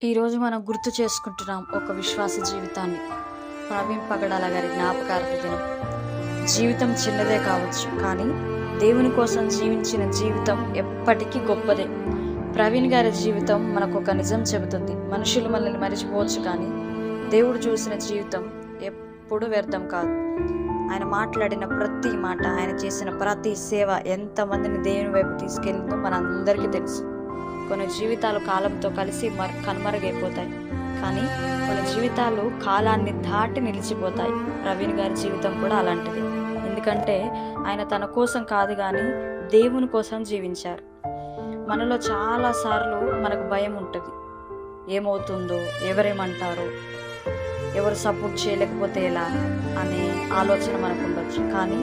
ఈరోజు మనం గుర్తు చేసుకుంటున్నాం ఒక విశ్వాస జీవితాన్ని. ప్రవీణ్ పగడాల గారి జ్ఞాపకార్థ దినం. జీవితం చిన్నదే కావచ్చు, కానీ దేవుని కోసం జీవించిన జీవితం ఎప్పటికీ గొప్పదే. ప్రవీణ్ గారి జీవితం మనకు ఒక నిజం చెబుతుంది. మనుషులు మనల్ని మరిచిపోవచ్చు, కానీ దేవుడు చూసిన జీవితం ఎప్పుడు వ్యర్థం కాదు. ఆయన మాట్లాడిన ప్రతి మాట, ఆయన చేసిన ప్రతి సేవ ఎంతమందిని దేవుని వైపు తీసుకెళ్ళిందో మనందరికీ తెలుసు. కొన్ని జీవితాలు కాలంతో కలిసి కనుమరుగైపోతాయి, కానీ కొన్ని జీవితాలు కాలాన్ని దాటి నిలిచిపోతాయి. ప్రవీణ్ గారి జీవితం కూడా అలాంటిది. ఎందుకంటే ఆయన తన కోసం కాదు, కానీ దేవుని కోసం జీవించారు. మనలో చాలాసార్లు మనకు భయం ఉంటుంది. ఏమవుతుందో, ఎవరేమంటారో, ఎవరు సపోర్ట్ చేయలేకపోతే ఎలా అనే ఆలోచన మనకు ఉండొచ్చు. కానీ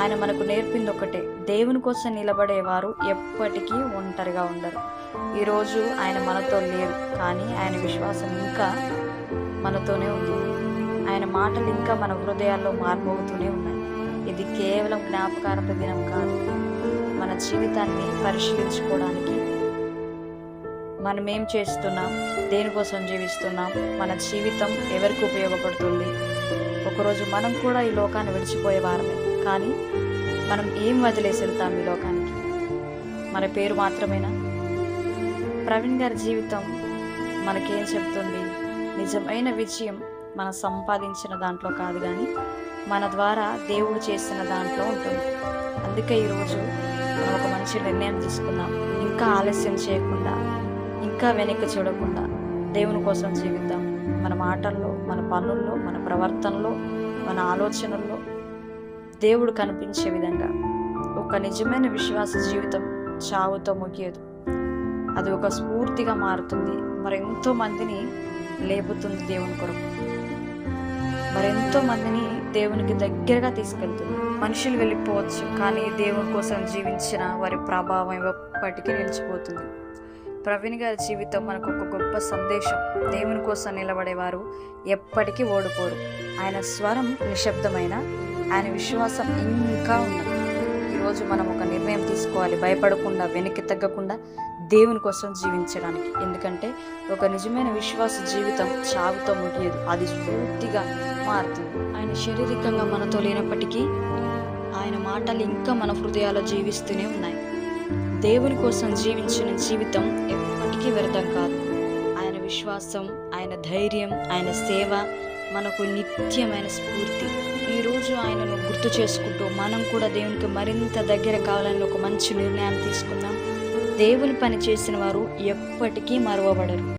ఆయన మనకు నేర్పింది ఒకటే: దేవుని కోసం నిలబడేవారు ఎప్పటికీ ఒంటరిగా ఉండరు. ఈరోజు ఆయన మనతో లేరు, కానీ ఆయన విశ్వాసం ఇంకా మనతోనే ఉంది. ఆయన మాటలు ఇంకా మన హృదయాల్లో మార్మవుతూనే ఉన్నాయి. ఇది కేవలం జ్ఞాపకార్థ దినం కాదు, మన జీవితాన్ని పరిశీలించుకోవడానికి. మనం ఏం చేస్తున్నాం, దేనికోసం జీవిస్తున్నాం, మన జీవితం ఎవరికి ఉపయోగపడుతుంది. ఒకరోజు మనం కూడా ఈ లోకాన్ని విడిచిపోయేవారమే, కానీ మనం ఏం వదిలేసి వెళ్తాం ఈ లోకానికి? మన పేరు మాత్రమేనా? ప్రవీణ్ గారి జీవితం మనకేం చెప్తుంది? నిజమైన విజయం మనం సంపాదించిన దాంట్లో కాదు, కానీ మన ద్వారా దేవుడు చేసిన దాంట్లో ఉంటుంది. అందుకే ఈరోజు మనం ఒక మంచి నిర్ణయం తీసుకుందాం. ఇంకా ఆలస్యం చేయకుండా, ఇంకా వెనక్కి చూడకుండా దేవుని కోసం జీవిద్దాం. మన మాటల్లో, మన పనుల్లో, మన ప్రవర్తనలో, మన ఆలోచనల్లో దేవుడు కనిపించే విధంగా. ఒక నిజమైన విశ్వాస జీవితం చావుతో ముగియదు. అది ఒక స్ఫూర్తిగా మారుతుంది. మరెంతో మందిని లేపుతుంది దేవుని కొరకు. మరెంతో మందిని దేవునికి దగ్గరగా తీసుకెళ్తుంది. మనుషులు వెళ్ళిపోవచ్చు, కానీ దేవుని కోసం జీవించిన వారి ప్రభావం ఎప్పటికీ నిలిచిపోతుంది. ప్రవీణ్ గారి జీవితం మనకు ఒక గొప్ప సందేశం. దేవుని కోసం నిలబడేవారు ఎప్పటికీ ఓడిపోరు. ఆయన స్వరం నిశ్శబ్దమైన, ఆయన విశ్వాసం ఇంకా ఉన్నది. ఈరోజు మనం ఒక నిర్ణయం తీసుకోవాలి, భయపడకుండా, వెనక్కి తగ్గకుండా దేవుని కోసం జీవించడానికి. ఎందుకంటే ఒక నిజమైన విశ్వాస జీవితం చావుతో ముగియదు, అది స్ఫూర్తిగా మారుతుంది. ఆయన శారీరకంగా మనతో లేనప్పటికీ ఆయన మాటలు ఇంకా మన హృదయాల్లో జీవిస్తూనే ఉన్నాయి. దేవుని కోసం జీవించిన జీవితం ఎప్పటికీ వ్యర్థం కాదు. ఆయన విశ్వాసం, ఆయన ధైర్యం, ఆయన సేవ మనకు నిత్యమైన స్ఫూర్తి. ఈరోజు ఆయనను గుర్తు చేసుకుంటూ మనం కూడా దేవునికి మరింత దగ్గర కావాలని ఒక మంచి నిర్ణయాన్ని తీసుకుందాం. దేవుని పని చేసిన వారు ఎప్పటికీ మరువబడరు.